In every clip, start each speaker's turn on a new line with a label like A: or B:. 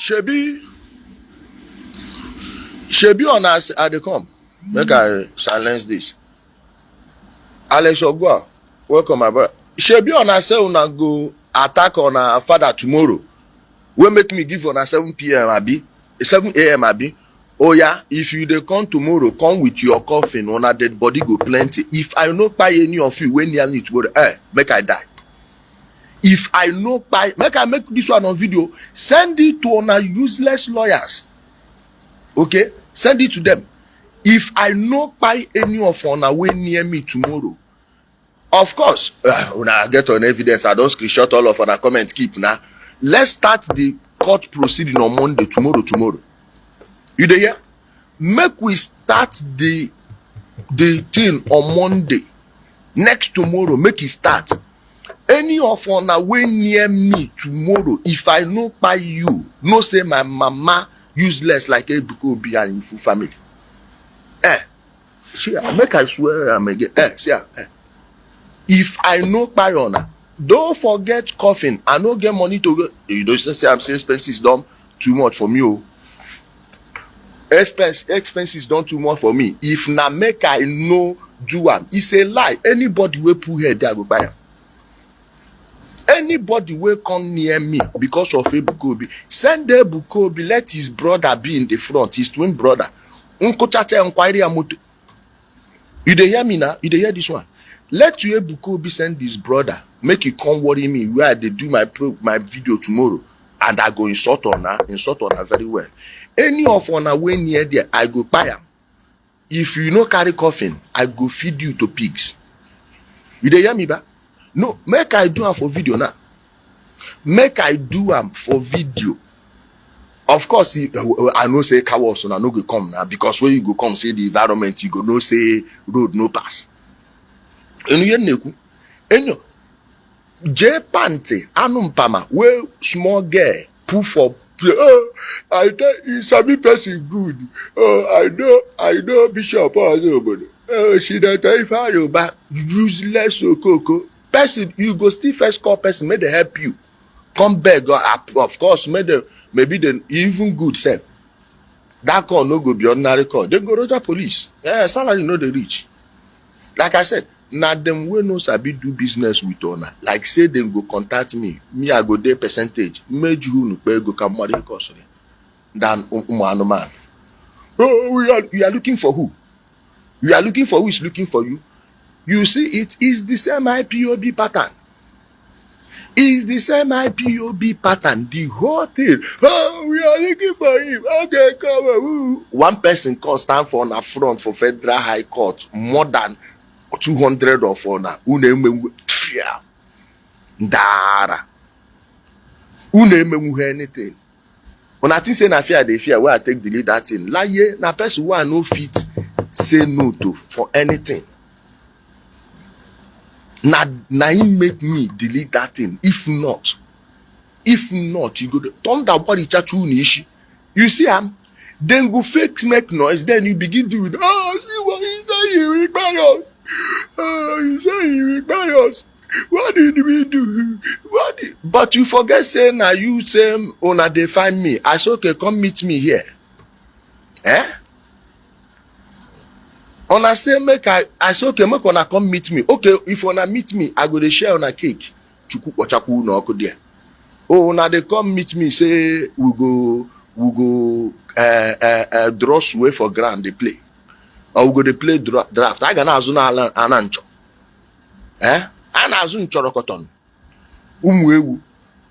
A: Shebi on us at the come. Make I silence this. Alex Ogwa, welcome my brother. Shebi on us say una go attack on our father tomorrow. We make me give on a 7 p.m. abi, 7 a.m. abi. Oh yeah, if you dey come tomorrow, come with your coffin. On a dead body go plenty. If I no buy any of you when near me tomorrow, make I die. If I no buy, make I make this one on video. Send it to on useless lawyers. Okay, send it to them. If I no buy any of on way near me tomorrow, of course, when I get on evidence, I don't screenshot all of on a comment keep now. Let's start the court proceeding on Monday, tomorrow. You dey hear? Make we start the thing on Monday. Next tomorrow, make it start. Any of on a way near me tomorrow, if I no buy you, no say my mama useless like a Buko be and full family. Make I swear I'm again. If I no buy on, don't forget coffin. I no get money to go. You don't say I'm saying expenses done too much for me. Expenses done too much for me. If na make I no do am, it's a lie. Anybody will put here there go buy am. Anybody will come near me because of Ebukobi, send Ebukobi, let his brother be in the front, his twin brother. Inquiry amoto. You dey hear me now? You dey hear this one? Let you Ebukobi send his brother, make it come worry me where they do my video tomorrow, and I go insult on her very well. Any of on her way near there, I go buy am. If you no carry coffin, I go feed you to pigs. You dey hear me ba? No, make I do am for video now. Make I do am for video. Of course, I know say cowards and I no go come now because when you go come say the environment, you go no say road no pass. Enyo J Pante Anumpama where small girl put for I tell you sabi person good. I know Bishop she dey tell you about useless okoko. Person, you go still first call person, may they help you. Come back, of course, maybe they even good self. That call no go be ordinary call. They go to police. Yeah, salary no they reach. Like I said, now them we no sabi do business with owner. Like say them go contact me. Me I go their percentage. Made you no pay go come more cost than man. Oh, we are looking for who? We are looking for who is looking for you. You see, it is the same IPOB pattern. It's the same IPOB pattern. The whole thing. Oh, we are looking for him. Okay, come on. One person can stand for an affront for Federal High Court more than 200 of honor. Dara. Anything. When I think say na fear, they fear where I take the lead that thing. Lie, na person who are no fit say no to for anything. Now him make me delete that thing. If not, you go to turn that body chat to Ishi. You see then go fake make noise, then you begin to see what he say he will buy us. He say he will buy us. What did we do? But you forget saying now you say una they find me. I say okay, come meet me here. Ona say make I say okay, make una come meet me. Okay, if una meet me, I go to share on a cake. Chuku wachaku no oko there. Oh, una they come meet me, say we go draw sway for grand they play. Or we go to play draft. I gonna azuna anancho. Ana azun chorokoton. Umwewu.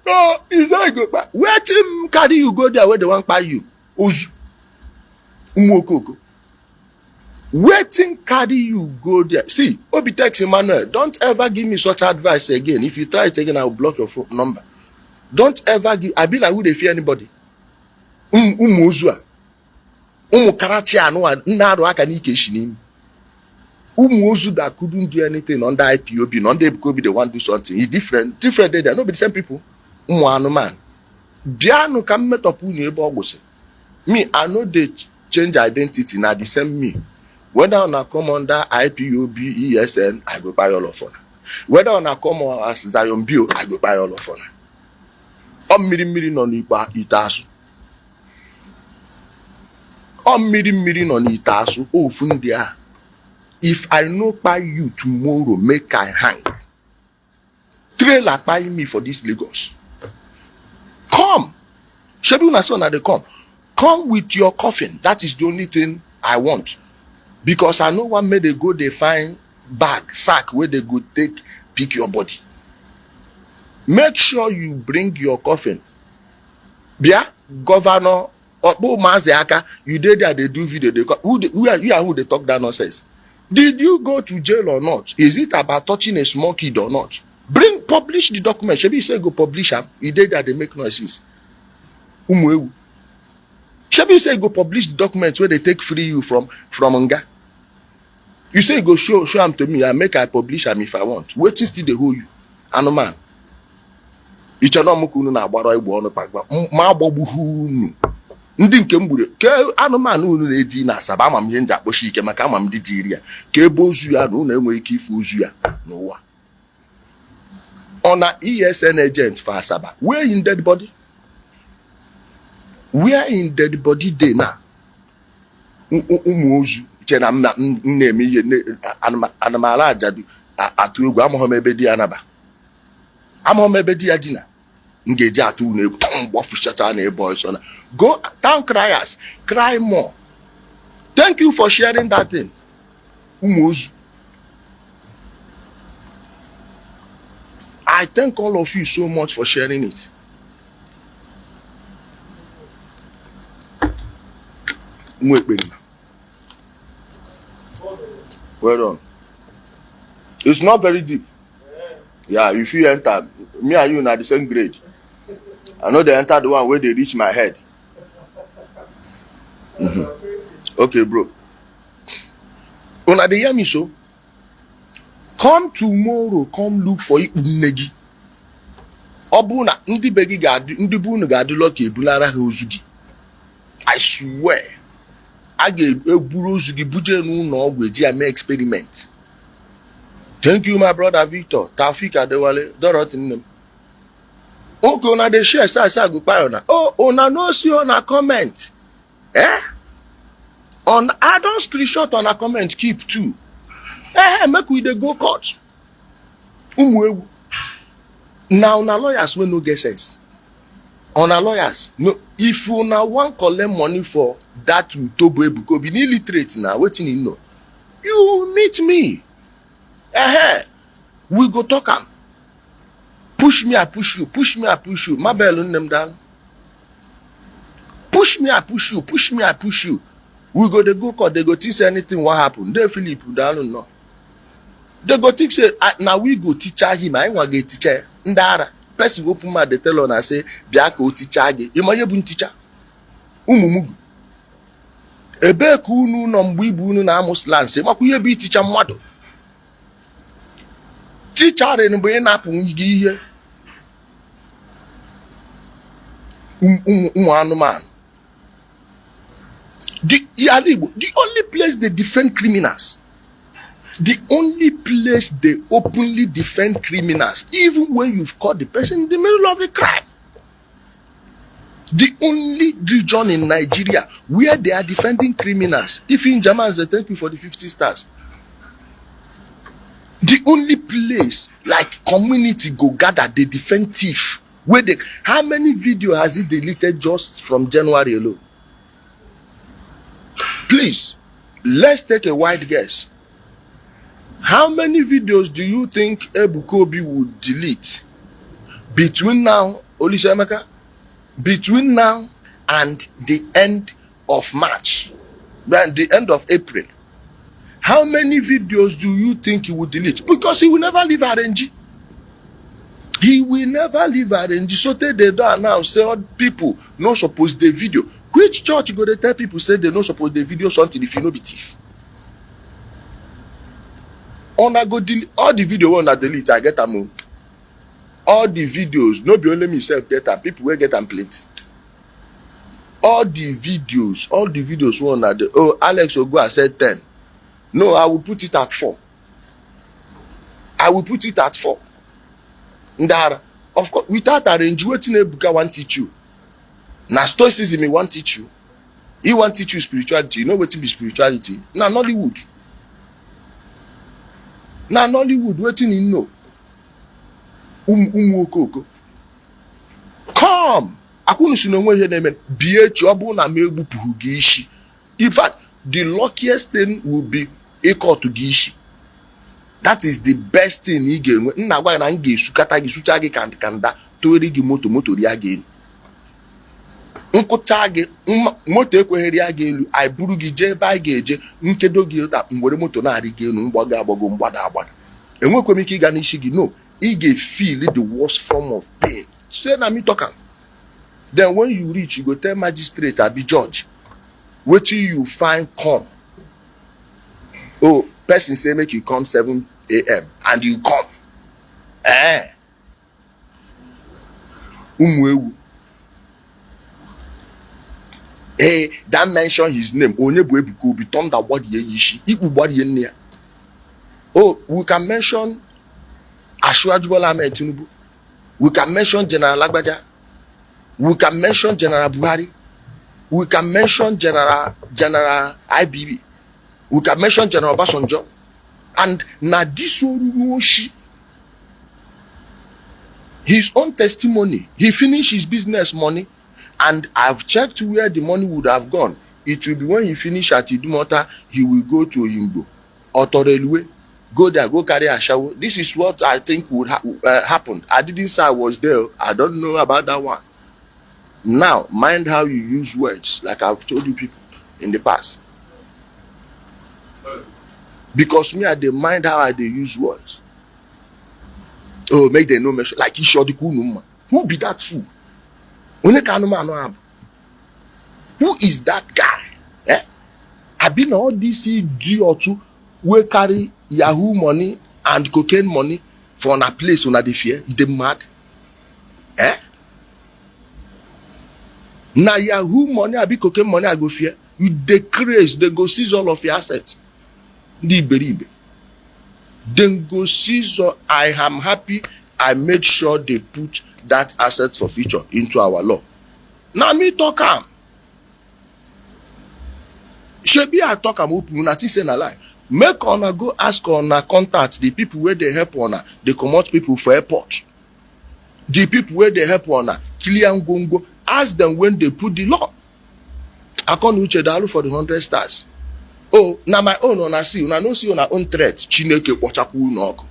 A: Oh, is that go back? Where team carry you go there where they want buy you? Ozu. Umwokoko. Waiting carry you go there. See, Obitex Emmanuel, don't ever give me such advice again. If you try it again, I will block your phone number. Don't ever give. I be like, would they fear anybody? Umuzua. Karate anwa naro akanike shinim. Umuozu that couldn't do anything under IPOB, under Ebukobi, they want to do something. It's different day. They're not the same people. Man. Biano can met up with me. I know they change identity now. The same me. Whether I come under IPOB, ESN, I go buy all of them. Whether I come as Zion Bio, I go buy all of them. Miri no nipa itasu. ọ mmiri nọ n'ite asụ ofu ndị a. If I know by you tomorrow, make I hang. Trailer buy me for this Lagos. Come. Shebu na son they come. Come with your coffin. That is the only thing I want. Because I know one may they go, they find bag, sack where they go take, pick your body. Make sure you bring your coffin. Bia, Governor, Opo Maziaka, you did that, they do video. They who they talk that nonsense. Did you go to jail or not? Is it about touching a small kid or not? Publish the document. Shebi say go publish them. You did that, they make noises. Shebi say go publish the document where they take free you from Nga. You say go show them to me. I make I publish them if I want. Wait till still they hold you. And man. Ichanomukunu na agbara Igbo onu pagba. Ma agbogbuhunu. Ndị nke mgbure ke anụmanụ unu na-edi na Asaba ama m ihe ndị akpọchi ike maka ama m ndị dị iri ya ka ebe ozu ya na unu enweghị ike ifu ozu ya n'ụwa. Ọ na ESN agent for Asaba, where in dead body? Where in dead body dey na ụmụ ozu che na m na-eme ihe anụmala ajadu atụ egwu amụghị m ebe di ya naba, amụghị m ebe di ya dina. Ngeji atu unu egwu mgbofuchata na ebe ọsọ na go town criers, cry more. Thank you for sharing that thing. Umuzu. I thank all of you so much for sharing it. Well done. It's not very deep. Yeah, if you enter, me and you are the same grade. I know they enter the one where they reach my head. Okay, bro. Una dey hear me so? Come tomorrow, come look for Negi. Obuna, ndi begi gadu, ndi bunu gadu loke bulara ha ozugi. I swear. I get a buru ozugi buje no ogwe ji ame experiment. Thank you, my brother Victor. Taufik Adewale, Dorothy Nnem. Okay, una dey share sa go buy una. Oh, una no see una comment. I don't screenshot on a comment, keep too. Make we dey go court. Now una lawyers wey no get sense. Una lawyers, no, if una wan collect money for that Tobo Ebuko be illiterate now, wetin you know? You meet me. We go talk am. Push me, I push you. Push me, I push you. My bell on them down. Push me, I push you. Push me, I push you. We go they go court. They go think say anything what happen. They feel it down no. They go think say now we go teacher him. I want get teacher. Ndara person go put my they tell on and say biako teacher again. You might be teacher. Umumugu. Ebe kunu no mbibu unu na amos land say makuye be teacher mwado. Teacher ni mbe na pu ngi man. The only place they defend criminals, the only place they openly defend criminals, even when you've caught the person in the middle of the crime. The only region in Nigeria where they are defending criminals. If in Germans, they thank you for the 50 stars. The only place like community go gather, they defend thief. Where they, how many videos has it deleted just from January alone? Please, let's take a wide guess. How many videos do you think Ebukobi would delete between now, Olisemeka, between now and the end of March, then the end of April? How many videos do you think he would delete? Because he will never leave RNG. He will never leave RNG. So they don't announce, say all people no suppose the video. Which church go they tell people say they no suppose the video something if you no be thief? Una go delete all the video when I delete, I get them. All the videos, no be only myself get them, people will get them plenty. All the videos one at the Alex Ogo said 10. No, I will put it at 4. I will put it at 4. Ndara, of course, without arrange, waiting Ebuka want teach you. Now stoicism he want teach you. He want to teach you spirituality. You know what be spirituality? Now Nollywood. Now Nollywood, waiting you know. Okoko. Come. Akunu si no nwe name BH obu na megbupu gi Ishi. In fact, the luckiest thing will be equal to Ishi. That is the best thing you get. Nna gwa na nge sukata gi sucha gi kanda tori gi moto ri again. Nkụcha gị moto ekwegheri ya gị elu anyị buru gị jee ebe anyị ga-eje nkedo gị ụta mgbere moto na-arị gị elu mgbago agbago mgbada agbada enwekwe m ike ịga n'isi gị no ị ga-feel the worst form of pain say na me talk am then when you reach you go tell magistrate abi judge wetin you find come oh person say make you come 7 a.m. and you come ụmụ ewu hey, that mention his name. Onye bu ebuko be turned that what ye Ishi. Iku body ye near. Oh, we can mention Ashwaju Bola Ahmed Tinubu. We can mention General Lagbaja. We can mention General Buhari. We can mention General IBB. We can mention General Obasanjo. And na this Oruoshi, his own testimony. He finished his business money. And I've checked where the money would have gone. It will be when he finish at Idumota, he will go to Oyingbo or Torelue, go there, go carry a shower. This is what I think would happen. I didn't say I was there. I don't know about that one. Now, mind how you use words, like I've told you people in the past. Because me, I dey mind how I dey use words. Oh, make them no mention like Ishi Numa. Who be that fool? Who is that guy? I've been all this idiot who carry Yahoo money and cocaine money for a place on the fear. They mad? Now Yahoo money, I be cocaine money, I go fear. You decrease, they go seize all of your assets. Ndi Igbo. Then go seize all. I am happy I made sure they put that asset for future into our law. Now me talk am. Shebi I talk am open, una think say na lie. Make una go ask una contact the people where they help una, they comot people for airport. The people where they help una, clear ngongo, ask them when they put the law. Akonu uche dalu for the 100 stars. Oh, na my own una see, una no see una own threat. Chineke kpochakwu unu ọkụ.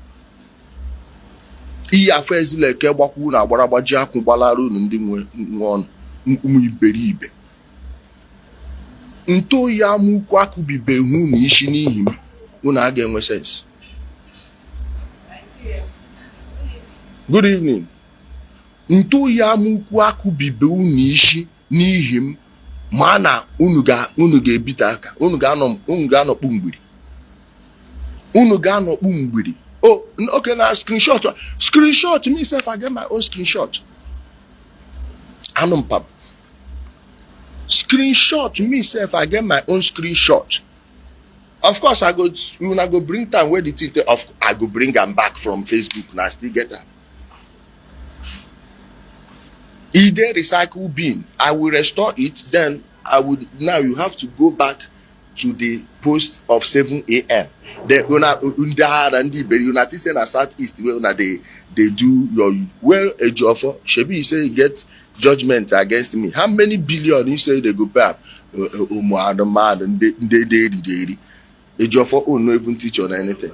A: Ihe afọ ezile ke gbakwu na agbara gbaji akwụ gbalarụ unu ndị nwe ọnụ ụmụ iberibe. Nto ya amụkwu akụbibe hu na Ishi n'ihi m unu aga enwe sense. Good evening. Nto ya amụkwu akụbibe unu Ishi n'ihi m ma na unu ga-ebite aka, unu ga-anọkpu mgbiri. Unu ga-anọkpu mgbiri. Oh, okay, now screenshot. Screenshot me if I get my own screenshot. Anumpab. Screenshot me if I get my own screenshot. Of course, I go bring time where the thing I go bring them back from Facebook and I still get them. Ide recycle bin, I will restore it, then now you have to go back to the post of 7 a.m. Then Ndi Igbo say na southeast where they do your well a job for Shebi you say you get judgment against me. How many billion you say they go back? Mad and they a job for no even teach on anything.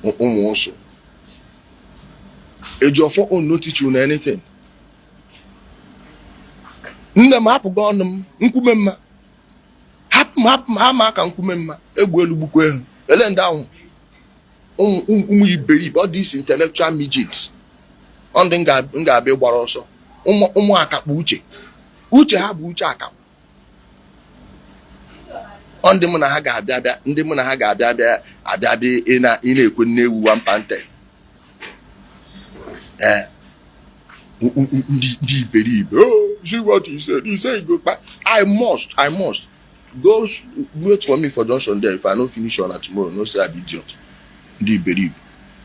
A: Also. A job for no teach on anything. Nne m hapụ gị ọnụ m nkume mma hapụ ha ma aka nkume mma egwu elu gbukwe ehu ele ndị ahụ ụmụ iberibe all these intellectual midgets ndị ga-abịa gbara ọsọ ụmụ akakpụ uche ha bụ uche akakpụ ndị mụ na ha ga-abịa ị na-ekwe nne ewu wampante Ndi Iberibe. Oh, see what he said. He said he go back. I must. Go wait for me for Johnson there. If I don't finish on that tomorrow, no say I be idiot. Ndi Iberibe.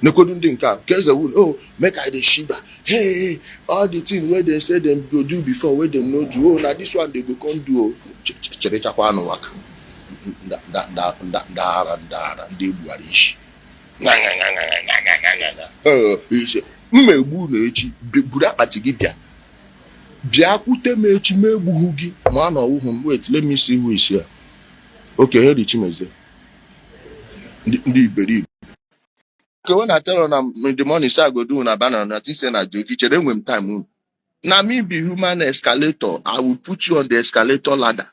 A: Nekodu ndị nke a keze wul oh make I dey shiver hey all the thing wey they say them go do before wey them no do oh na this one they go come do oh cherechakwa anụ waka ndara ndị Igbo Ishi ise mmegbu na echi buru akpati gị bịa kwute m echi m egbughị gị ma na ọwụhụ m wait let me see who is here okay here Chimeze ndị iberibe okay when I tell her in the morning say I go do na banana na think say na joke chere enwe m time unu na me be human escalator I will put you on the escalator ladder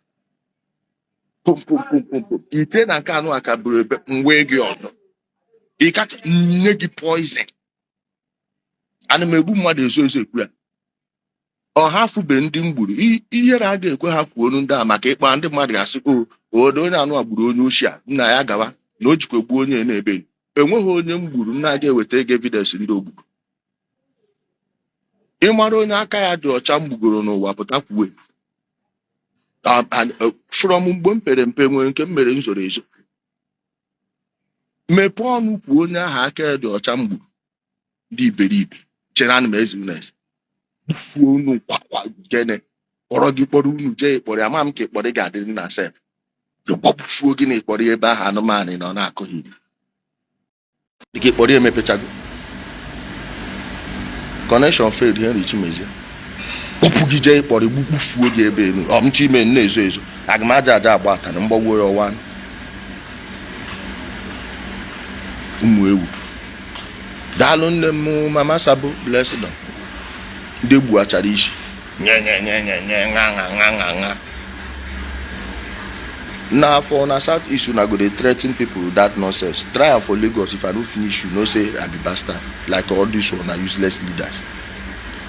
A: pum pum pum pum pum ite na nke anụ aka buru ebe mgbe gị ọzọ ịkacha nye gị poison ana m egbu mmadụ ezo ekwu ya ọha fube ndị mgburu ihere a ga-ekwe ha kwuo ndị a maka ịkpa ndị mmadụ ga-asị odo onye anụ agburu onye oshi a nna ya gawa na o jikwa gbuo onye na-ebe enweghị onye mgburu nna ga-eweta ego evidence ndị ogbugbu ịmara onye aka ya dị ọcha mgbugoro n'ụwa pụta kwuwe from mgbe m pere mpe nwere nke m mere nzoro ezo mepee ọnụ kwuo onye ahụ aka ya dị ọcha mgburu ndị iberibe chere anụ m ezinụlọ bufuo unu kwakwa gene kpọrọ gị kpọrọ unu jee kpọrọ ya ma m ka ịkpọrọ ga-adị na sef gbapụfuo gị na ịkpọrọ ebe ahụ anụmanụ na ọ na-akụghị dịka ịkpọrọ ya emepechago connection failed Henry Chimeze kpọpụ gị jee ịkpọrọ igbufuo gị ebe enu ọmchi ime na-ezo ezo aga m aja agba aka na mgbagwo ya ọwa ụmụ ewu daalụ nne m mama Sabo blessed ndị Igbo achara Ishi n'afọ na southeast na go dey threaten people that nonsense try am for Lagos if I no finish you know say I be bastard like all these one are useless leaders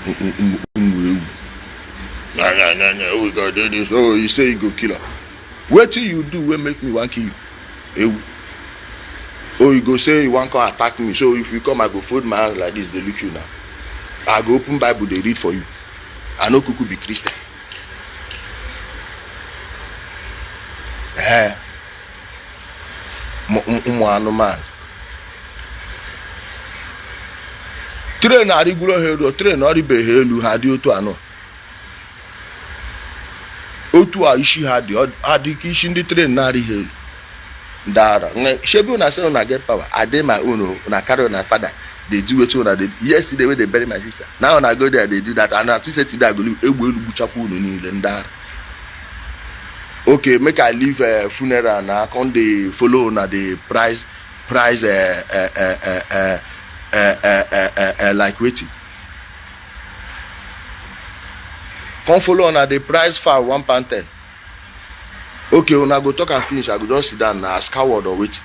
A: we go do this oh you say you go kill her wetin you do wey make me wan kill you oh you go say you wan come attack me so if you come I go fold my hands like this dey look you now I go open Bible they read for you I no kuku be Christian ụmụ anụmanụ tren arịgoro ha elu tren ọrịbeghị elu ha dị otu anọ otu a isi ha dị ka isi ndị tren na-arịghị elu dara shebi una say una get power I dey my own una carry una father they do wetin una dey yesterday wey they bury my sister now una go there they do that and I think say today I go leave egbe elu gbuchakwa unu niile ndara okay make I leave funeral na come dey follow una dey price like wetin come follow una dey price fowl £1.10 okay una go talk and finish I go just sit down na as coward or wetin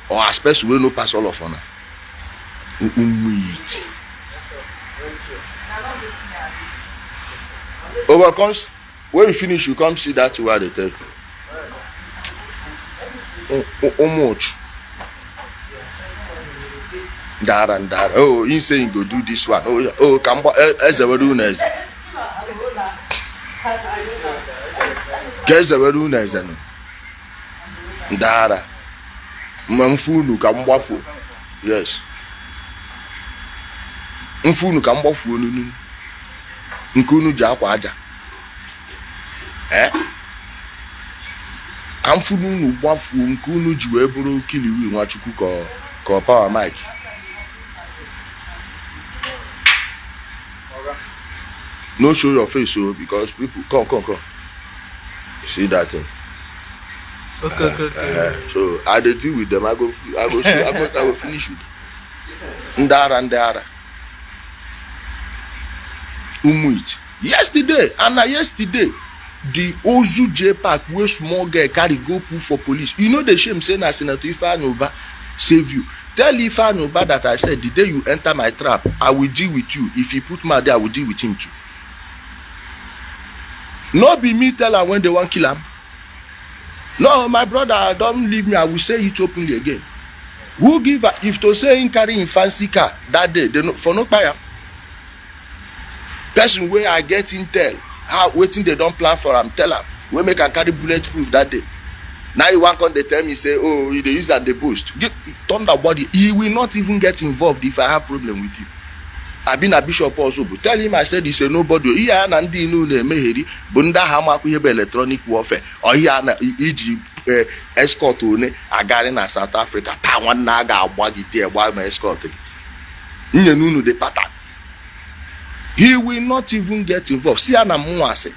A: or as person wey no pass all of una wait over comes when you finish you come see that word they tell much dara oh he say you go do this one oh kambo ezeweru na eze kezeweru na eze no dara mfunu ka mgbafu yes mfunu ka mgbafu onunu nke unu ji akwa aja ka mfunu unu gbafu nke unu ji wee bụrụ kiliwi Nwachukwu ka power mic no show your face so because people come see that thing okay. So I dey deal with them I go finish with ndara umuit yesterday the Ozu J Park where small girl carry go put for police you know the shame say na Senator Ifeanyi save you tell Ifeanyi that I said the day you enter my trap I will deal with you if he put my there I will deal with him too no be me tell am when they wan kill am no my brother don't leave me I will say it openly again who give if to say him carry him fancy car that day they no for no kpai am person wey I get intel how wetin they don plan for am tell am wey make am carry bulletproof that day Now you want come they tell me say, oh, they use that they boost. Thunder body. He will not even get involved if I have problem with you. I've been a bishop also, but tell him I said he's a nobody. He and Ndi Igbo meheri bunda hamaku hebe electronic warfare. Or he and Iji escort one agari na South Africa. Ta one naga abwagi te why my escort. Nunu the pattern. He will not even get involved. See say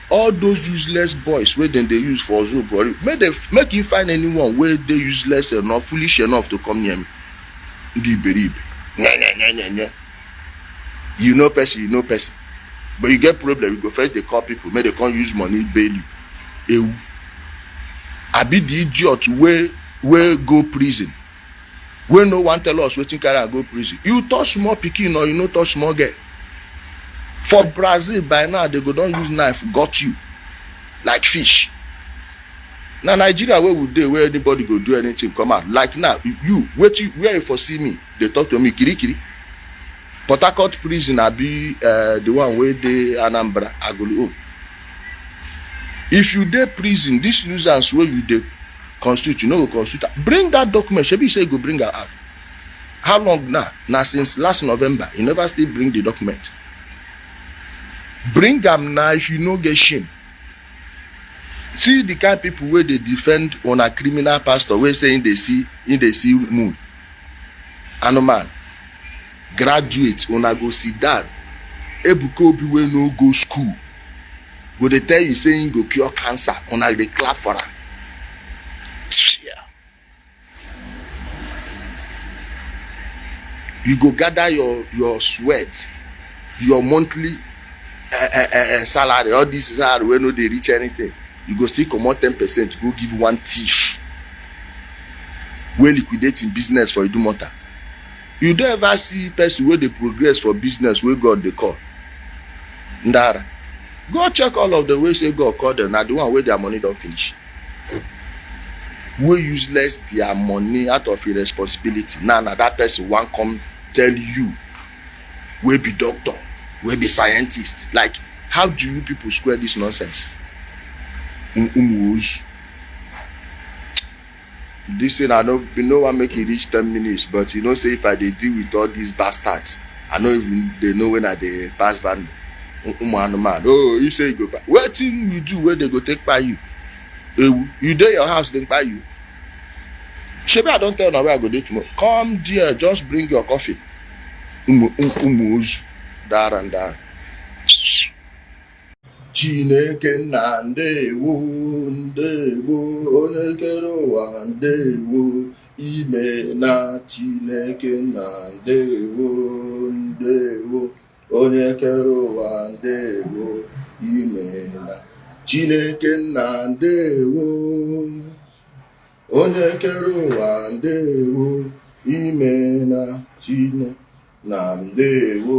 A: all those useless boys where then they use for Zoom, make him find anyone where they useless enough, foolish enough to come near me. Ndi Igbo. You know person. But you get problem, you go first they call people, may they can't use money, bail you. I be the idiot where go prison. Where no one tell us waiting carry and go prison. You touch small pikin or you no touch small girl. For Brazil by now they go don't use knife, got you like fish. Now Nigeria where would they where anybody go do anything come out? Like now, you where you for see me, they talk to me, kiri. Port Harcourt prison I be the one where they Anambra Agulu. If you dey prison, this nuisance where you dey constitute, you know constitute. Bring that document. Shebi say go bring her out. How long now? Now since last November, you never still bring the document. Bring them now if you no get shame. See the kind of people where they defend on a criminal pastor where saying they see moon. And man. Graduates una go sit down. Ebuka Obi wey no go school. Go they tell you saying go cure cancer. Una dey clap for her. Yeah. You go gather your sweat, your monthly salary, all this salary wey no dey reach anything. You go still comot 10%, go give one thief. Wey liquidate in business for Idumota. You don't ever see person where they progress for business where God they call. Ndara. Go check all of the ways say God call them. Now the one where their money don't finish. Where useless their money out of irresponsibility. Now that person won't come tell you where be doctor, where be scientist. Like, how do you people square this nonsense? This thing I know one make it reach 10 minutes, but you know say if I dey deal with all these bastards, I know even they know when I dey pass band. Man. Oh, you say you go back. What thing you do where they go take by you? You dey your house, they buy you. Shebi I don't tell now where I go dey tomorrow. Come dear, just bring your coffee. Dar and dar. Chineke na ndewo onye kere ụwa ndewo ime na Chineke na ndewo onye kere ụwa ndewo ime na Chineke na ndewo onye kere ụwa ndewo ime na Chineke na ndewo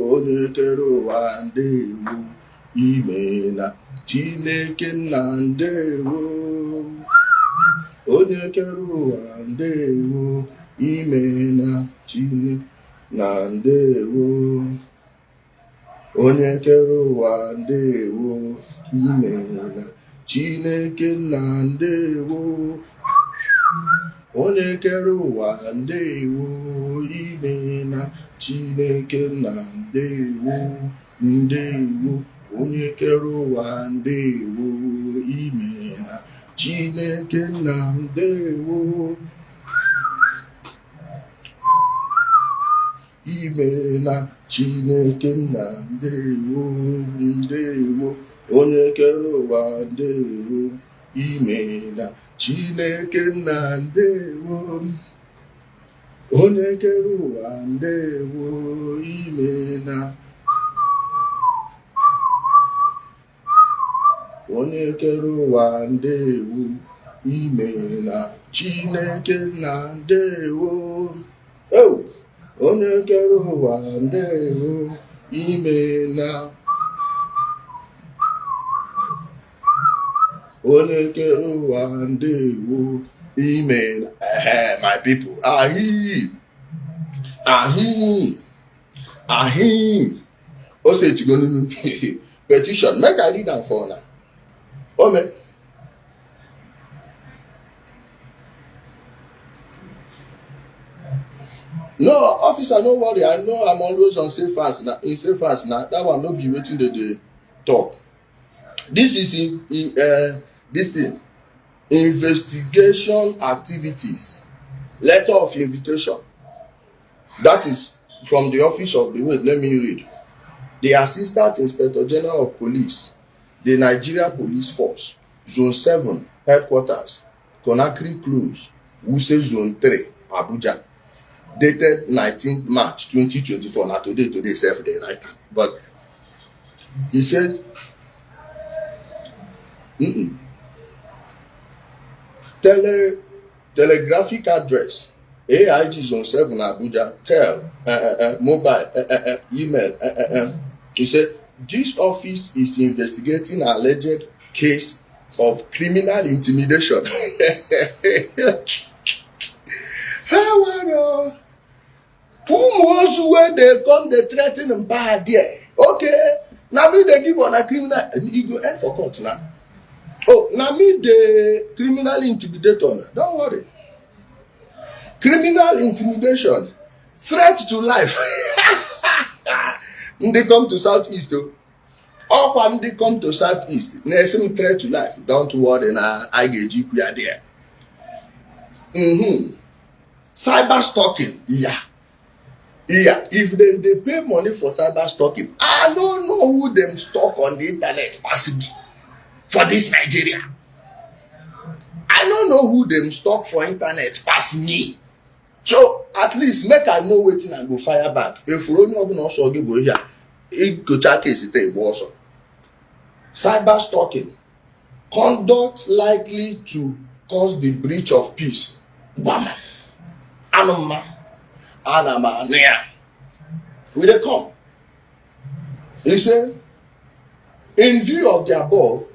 A: onye kere ụwa ndewo ime na Chineke na ndewo onye kere ụwa ndewo ime na Chineke na ndewo onye kere ụwa ndewo ime na Chineke na ndewo onye kere ụwa ndewo ime na Chineke na ndewo onye kere ụwa ndewo ime na Chineke na ndewo ime na Chineke na ndewo onye kere ụwa ndewo ime na Chineke na ndewo onye kere ụwa ndewo ime na onye kere ụwa ndewo ime na Chineke na ndewo onye kere ụwa ndewo ime na onye kere ụwa ndewo ime na my people o say to go petition make I read am for now. Amen. No, officer, no worry. I know I'm always on safe hands now. In safe hands now, that one no be waiting the talk. This is this thing, investigation activities, letter of invitation. That is from the office of the wait. Let me read. The Assistant Inspector General of Police, the Nigeria Police Force, Zone 7, Headquarters, Conakry Close, Wuse Zone 3, Abuja. Dated 19th March 2024. Now today self the right time. But he says, telegraphic address, AIG Zone 7 Abuja, tel, mobile, email. He said, this office is investigating alleged case of criminal intimidation. Who where they come, they threaten and bad there. Okay, now me they give on a criminal, and you go end for court now. Oh, now me the criminal intimidator. Don't worry. Criminal intimidation, threat to life. They come to southeast though. All when they come to southeast, there's some threat to life. Don't worry, now I get you there. Cyber stalking, yeah. If they pay money for cyber stalking, I don't know who them stalk on the internet possibly for this Nigeria. I don't know who them stalk for internet pass me. So at least make I know waiting and go fire back. If you don't also give here, it go check case it also. Cyber stalking, conduct likely to cause the breach of peace. Bama, anoma. Will they come? He said, in view of the above,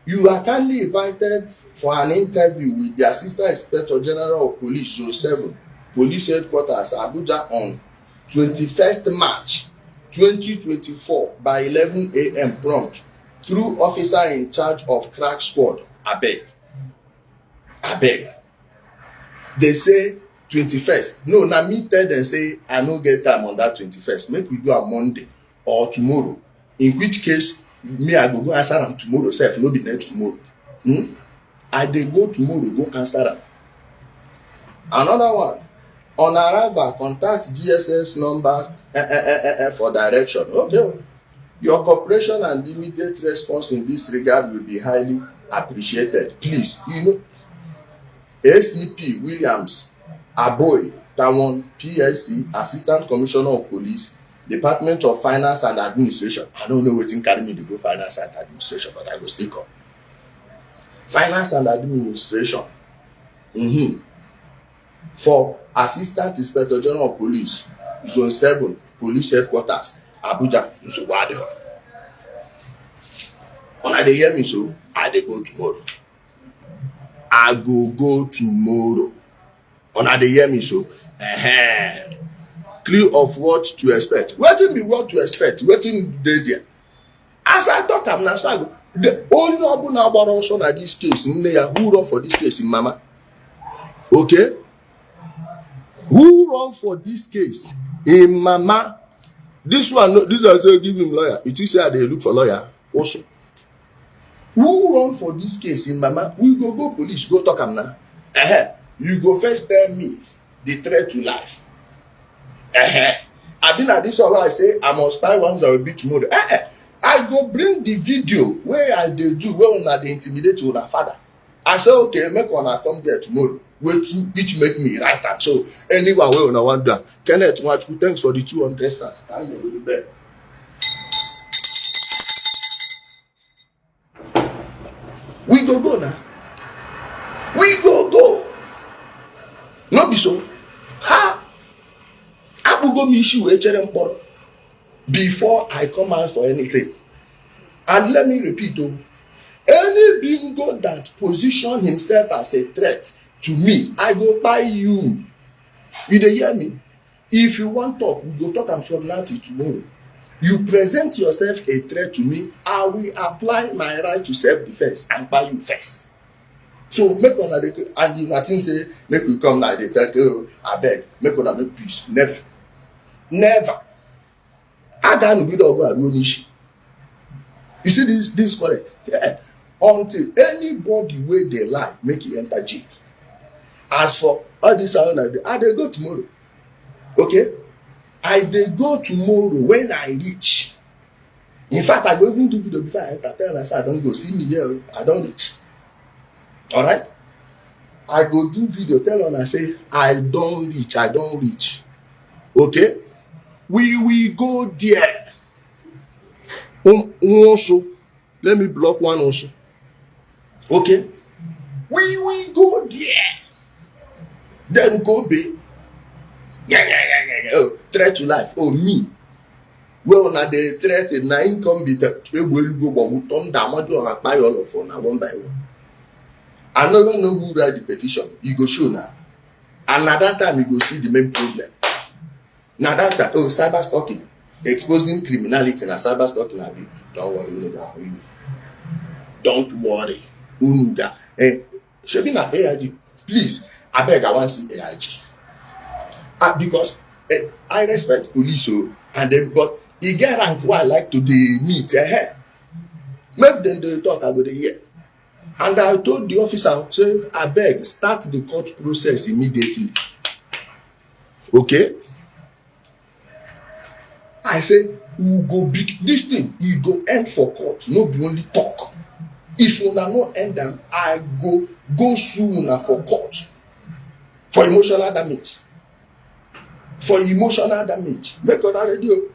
A: you are kindly invited for an interview with the Assistant Inspector General of Police, Zone 7, Police Headquarters, Abuja on 21st March 2024 by 11 a.m. prompt through officer in charge of crack squad. Abeg. They say 21st. No, na me tell them say I no get time on that 21st. Make we do on Monday or tomorrow. In which case, me I go answer am tomorrow. Self no be next tomorrow. I dey go tomorrow go answer am. Another one. On arrival, contact GSS number for direction. Okay. Your cooperation and immediate response in this regard will be highly appreciated. Please, ACP Williams Aboy Tawon, PSC, Assistant Commissioner of Police, Department of Finance and Administration. I don't know wetin carry me to go Finance and Administration, but I go still come. Finance and Administration. For Assistant Inspector General of Police, Zone 7, Police Headquarters, Abuja, Nsogbu. When they hear me so, I dey go tomorrow. I go tomorrow. When they hear me so, clue of what to expect. Wetin be what to expect? Wetin dey there? As I talk am now, so I go. The only obuna about also na this case, who run for this case in Mama? Okay? Who run for this case in Mama? This one, this one say give him lawyer. It is say they look for lawyer also. Who run for this case in Mama? We go police, go talk am now. You go first tell me the threat to life. I been at this one where I say I must buy once I will be tomorrow. I go bring the video where I dey do where una dey intimidate una father. I say okay, make una come there tomorrow. Which make me right am. So anyone where una wan do am. Kenneth Nwachukwu, thanks for the 200 stars. Carry your baby bed. We go now. We go. No be so. Ha! Abugo mi issue echere mkporo before I come out for anything. And let me repeat any bingo that position himself as a threat to me, I go buy you. You dey hear me? If you want talk, we go talk am from now till tomorrow. You present yourself a threat to me, I will apply my right to self-defense and buy you first. So make una dey, and you think say make we come now dey tell you, abeg make una make peace. Never. Never. Ada no be dog go aru Ishi. You see this correct? Yeah. Until anybody wey dey lie make e enter jail. As for all this I dey go tomorrow. Okay? I dey go tomorrow when I reach. In fact, I go even do video before I enter. Tell una say I don go, see me here, I don reach. Alright? I go do video, tell una say I don reach. Okay? We will go there. Also, let me block one also. Okay? We will go there. Then go be. Oh, threat to life. Oh, me. Well, now the threat is na income be that we will go, but we turn down and buy all of them one by one. I no know who write the petition. You go show now. And at that time, you go see the main problem. Now that time, oh, cyber stalking, exposing criminality and cyber stalking. Don't worry, Unuga. Don't worry, Unuga. Hey, should be na AIG. Please, I beg, I want to see AIG. Because I respect police, and then but he get rank why I like to meet. Make them they talk, I go dey hear. And I told the officer, say, I beg, start the court process immediately. Okay? I say, we go big this thing, you go end for court, no be only talk. If una no end them, I go sue una for court for emotional damage. For emotional damage. Make una radio.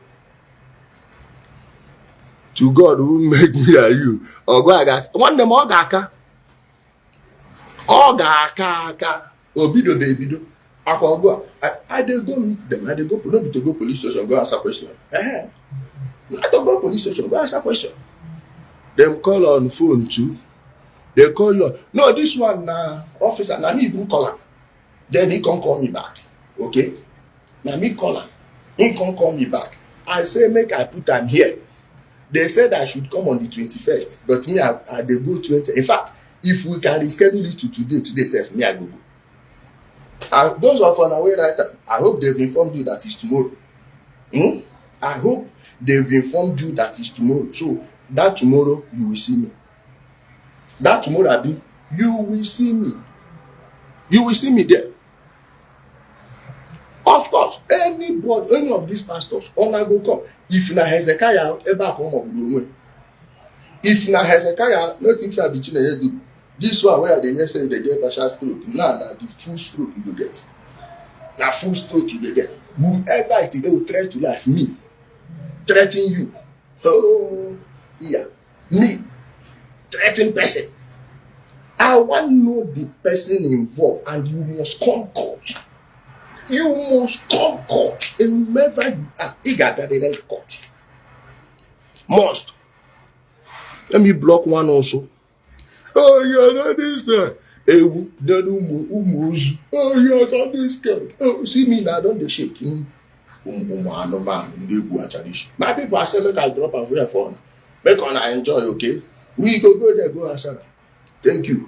A: To God who make me and you. Ogo one them all aka. Aka. Obido baby. I dey go meet them. I dey go no be to go police station, go answer question. I don't go police station, go answer question. Them call on phone too. They call you. No, this one officer, na me even call him. Then he can't call me back. Okay? Now me call him. He can't call me back. I say make I put him here. They said I should come on the 21st, but me I dey go 20. In fact, if we can reschedule it to today self, me I go. Those of on away right now, I hope they've informed you that it's tomorrow. I hope they've informed you that it's tomorrow. So that tomorrow you will see me. That tomorrow you will see me. You will see me there. Of course, any of these pastors, honor go come. If na Hezekiah ever come up with if na Hezekiah, nothing shall be changed. This one where they say they get partial stroke. Now the full stroke you go get. Na full stroke you go get. Whoever it is, they will threaten to life. Me. Threaten you. Oh, yeah. Me. Threaten person. I want to know the person involved, and you must come court. You must come court. And whomever you are, you got that in court. Must. Let me block one also. Oh, you're not this guy. Oh, you're not this guy. Oh, see me now, don't they shake? My people are saying, make I drop and wait for. Make on I enjoy, okay? We go there, go answer. Thank you.